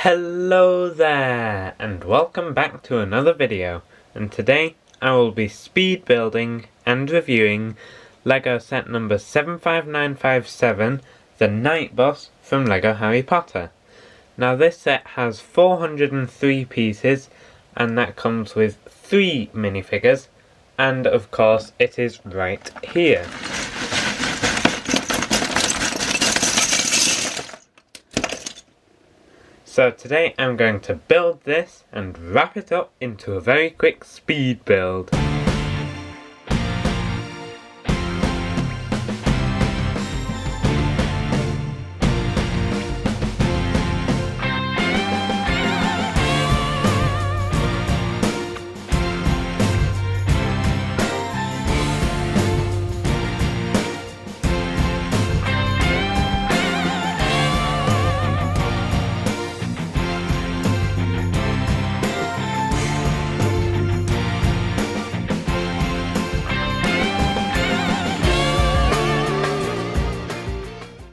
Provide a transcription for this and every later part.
Hello there, and welcome back to another video. And today I will be speed building and reviewing LEGO set number 75957, the Night Boss from LEGO Harry Potter. Now this set has 403 pieces, and that comes with 3 minifigures, and of course it is right here. So today I'm going to build this and wrap it up into a very quick speed build.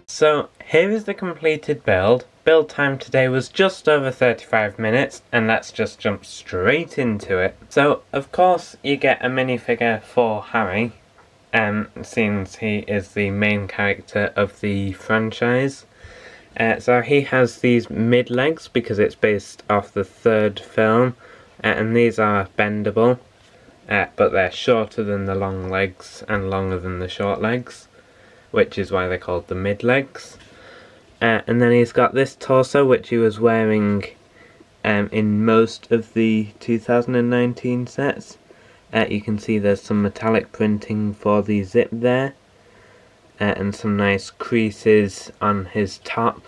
So here is the completed build. Build time today was just over 35 minutes, and let's just jump straight into it. So of course you get a minifigure for Harry, since he is the main character of the franchise. So he has these mid legs because it's based off the third film, and these are bendable, but they're shorter than the long legs and longer than the short legs, which is why they're called the mid legs. And then he's got this torso, which he was wearing in most of the 2019 sets. You can see there's some metallic printing for the zip there, and some nice creases on his top.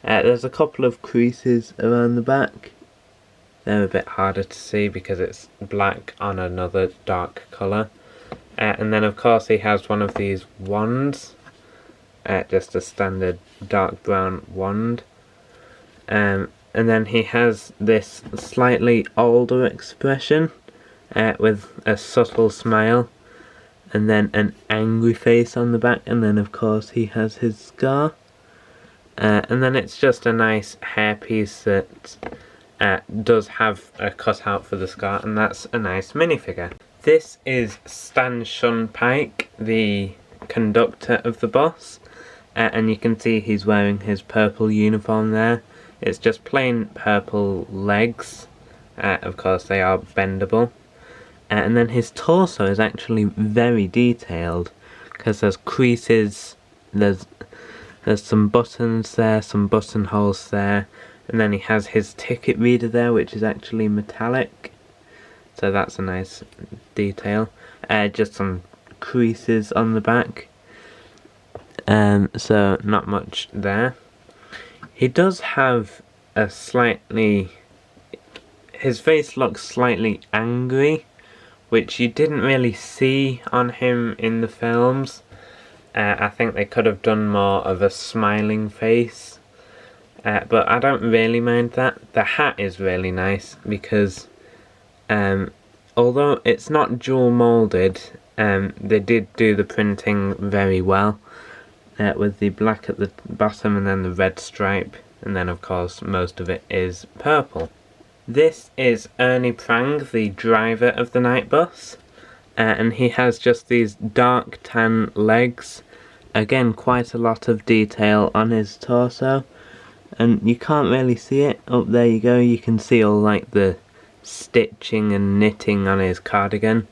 There's a couple of creases around the back. They're a bit harder to see because it's black on another dark colour. And then of course he has one of these wands, just a standard dark brown wand, and then he has this slightly older expression with a subtle smile, and then an angry face on the back, and then of course he has his scar, and then it's just a nice hairpiece that does have a cutout for the scar, and that's a nice minifigure. This is Shunpike, the conductor of the boss, and you can see he's wearing his purple uniform there. It's just plain purple legs, of course they are bendable, and then his torso is actually very detailed because there's creases, there's some buttons there, some buttonholes there, and then he has his ticket reader there, which is actually metallic. So that's a nice detail. Just some creases on the back. So not much there. He does have a slightly... his face looks slightly angry, which you didn't really see on him in the films. I think they could have done more of a smiling face. But I don't really mind that. The hat is really nice because... although it's not dual molded, they did do the printing very well, with the black at the bottom and then the red stripe, and then of course most of it is purple. This is Ernie Prang, the driver of the night bus, and he has just these dark tan legs. Again, quite a lot of detail on his torso, and you can't really see it. Oh, there you go, you can see all like the stitching and knitting on his cardigan,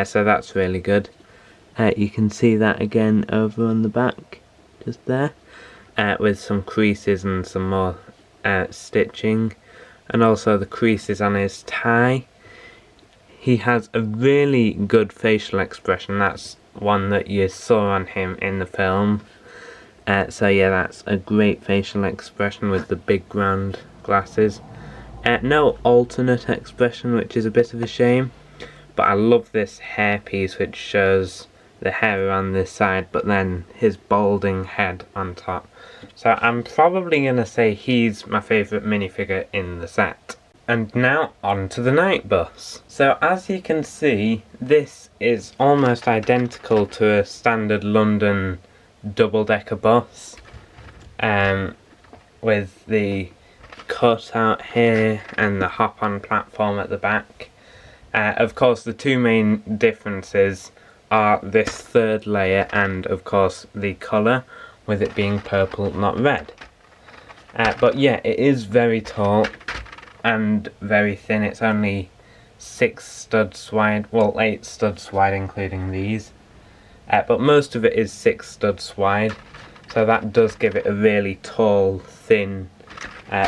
so that's really good. You can see that again over on the back, just there, with some creases and some more stitching, and also the creases on his tie. He has a really good facial expression. That's one that you saw on him in the film. So yeah, that's a great facial expression with the big round glasses. No alternate expression, which is a bit of a shame, but I love this hairpiece which shows the hair around this side but then his balding head on top. So I'm probably going to say he's my favourite minifigure in the set. And now on to the night bus. So as you can see, this is almost identical to a standard London double-decker bus, with the cutout here and the hop-on platform at the back. Of course, the two main differences are this third layer and, of course, the colour, with it being purple, not red. But yeah, it is very tall and very thin. It's only 6 studs wide, well, 8 studs wide including these. But most of it is 6 studs wide, so that does give it a really tall, thin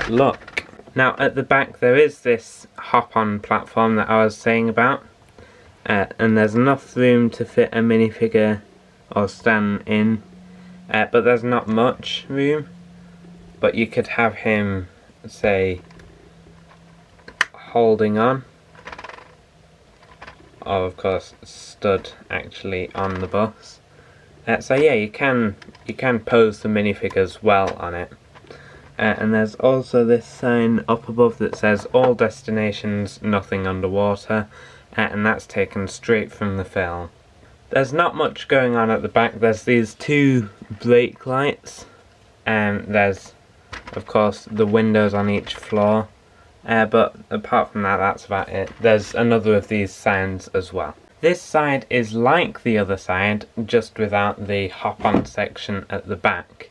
look. Now at the back there is this hop-on platform that I was saying about, and there's enough room to fit a minifigure or stand in, but there's not much room. But you could have him, say, holding on, or of course stood actually on the bus. So yeah, you can pose the minifigures well on it. And there's also this sign up above that says all destinations, nothing underwater, and that's taken straight from the film. There's not much going on at the back. There's these 2 brake lights, and there's of course the windows on each floor, but apart from that, that's about it. There's another of these signs as well. This side is like the other side, just without the hop-on section at the back.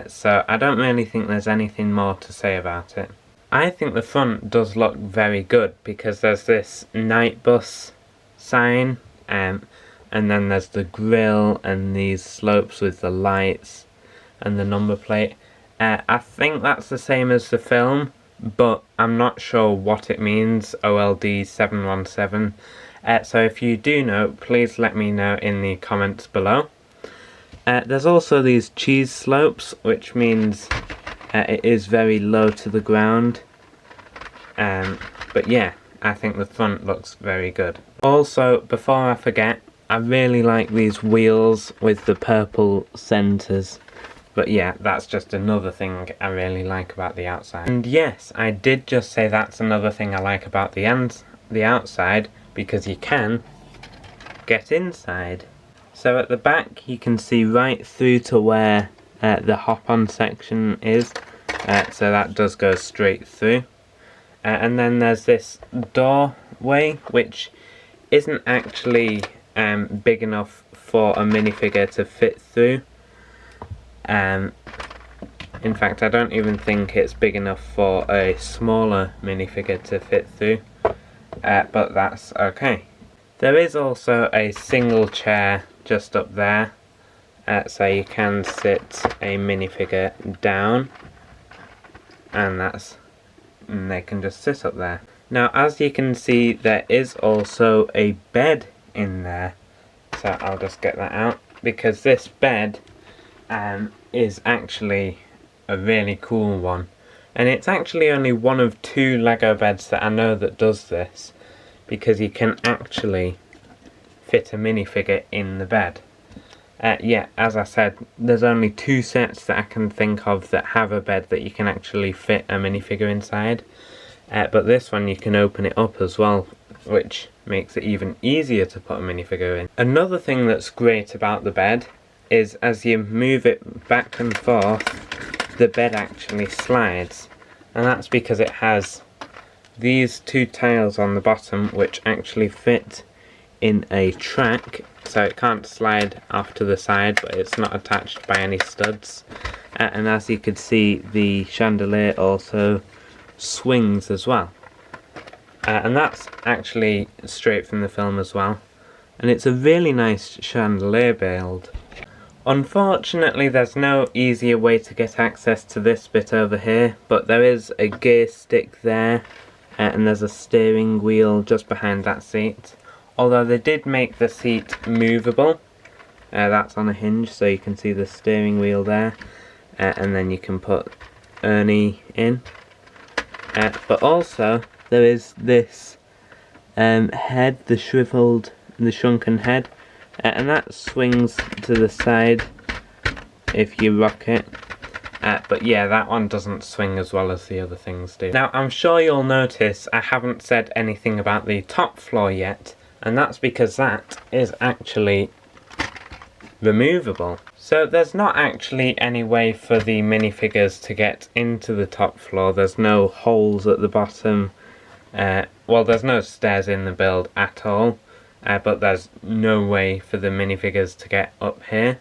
So I don't really think there's anything more to say about it. I think the front does look very good because there's this night bus sign, and then there's the grille and these slopes with the lights and the number plate. I think that's the same as the film, but I'm not sure what it means, OLD 717. So if you do know, please let me know in the comments below. There's also these cheese slopes, which means it is very low to the ground. But yeah, I think the front looks very good. Also, before I forget, I really like these wheels with the purple centres. But yeah, that's just another thing I really like about the outside. And yes, I did just say that's another thing I like about the outside, because you can get inside. So at the back you can see right through to where the hop-on section is, so that does go straight through. And then there's this doorway which isn't actually big enough for a minifigure to fit through. In fact, I don't even think it's big enough for a smaller minifigure to fit through, but that's okay. There is also a single chair just up there, so you can sit a minifigure down, and they can just sit up there. Now, as you can see, there is also a bed in there, so I'll just get that out, because this bed is actually a really cool one, and it's actually only one of 2 Lego beds that I know that does this, because you can actually fit a minifigure in the bed. Yeah, as I said, there's only 2 sets that I can think of that have a bed that you can actually fit a minifigure inside, but this one you can open it up as well, which makes it even easier to put a minifigure in. Another thing that's great about the bed is as you move it back and forth, the bed actually slides, and that's because it has these 2 tiles on the bottom which actually fit in a track, so it can't slide off to the side, but it's not attached by any studs. And as you can see, the chandelier also swings as well, and that's actually straight from the film as well, and it's a really nice chandelier build. Unfortunately, there's no easier way to get access to this bit over here, but there is a gear stick there, and there's a steering wheel just behind that seat. Although they did make the seat movable, that's on a hinge, so you can see the steering wheel there, and then you can put Ernie in. But also, there is this head, the shrunken head, and that swings to the side if you rock it. But yeah, that one doesn't swing as well as the other things do. Now, I'm sure you'll notice I haven't said anything about the top floor yet, and that's because that is actually removable. So there's not actually any way for the minifigures to get into the top floor. There's no holes at the bottom. Well, there's no stairs in the build at all. But there's no way for the minifigures to get up here.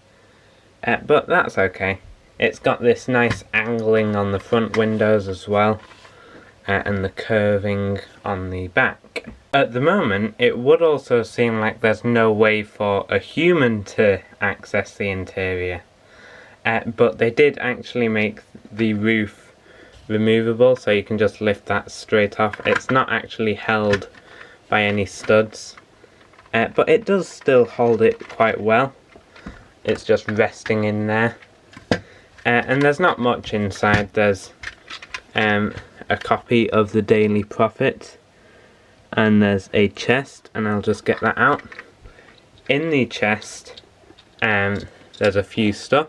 But that's okay. It's got this nice angling on the front windows as well, and the curving on the back. At the moment, it would also seem like there's no way for a human to access the interior. But they did actually make the roof removable, so you can just lift that straight off. It's not actually held by any studs, but it does still hold it quite well. It's just resting in there. And there's not much inside. There's a copy of the Daily Prophet, and there's a chest, and I'll just get that out. In the chest there's a few stuff.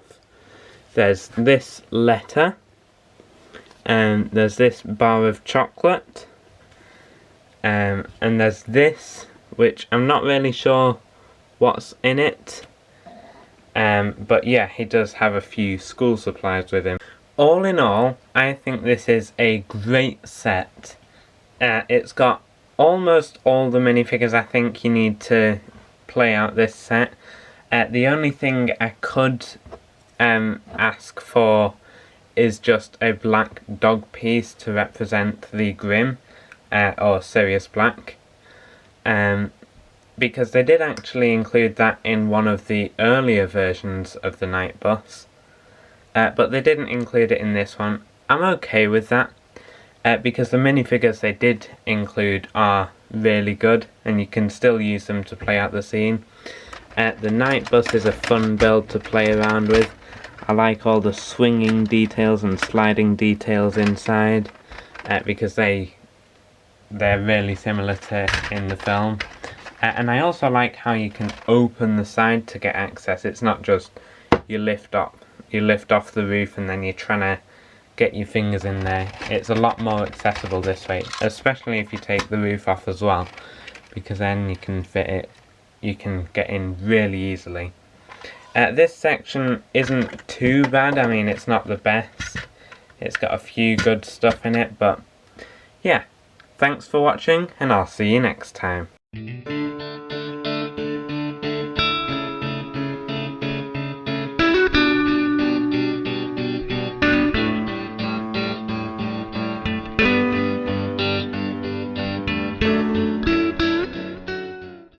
There's this letter, and there's this bar of chocolate, and there's this, which I'm not really sure what's in it. But yeah, he does have a few school supplies with him. All in all, I think this is a great set. It's got almost all the minifigures I think you need to play out this set. The only thing I could ask for is just a black dog piece to represent the Grim, or Sirius Black. Because they did actually include that in one of the earlier versions of the Night Bus, but they didn't include it in this one. I'm okay with that, because the minifigures they did include are really good, and you can still use them to play out the scene. The Night Bus is a fun build to play around with. I like all the swinging details and sliding details inside, because they're really similar to in the film. And I also like how you can open the side to get access. It's not just you lift off the roof and then you're trying to get your fingers in there. It's a lot more accessible this way, especially if you take the roof off as well, because then you can fit it, you can get in really easily. This section isn't too bad. I mean, it's not the best. It's got a few good stuff in it, but yeah. Thanks for watching, and I'll see you next time.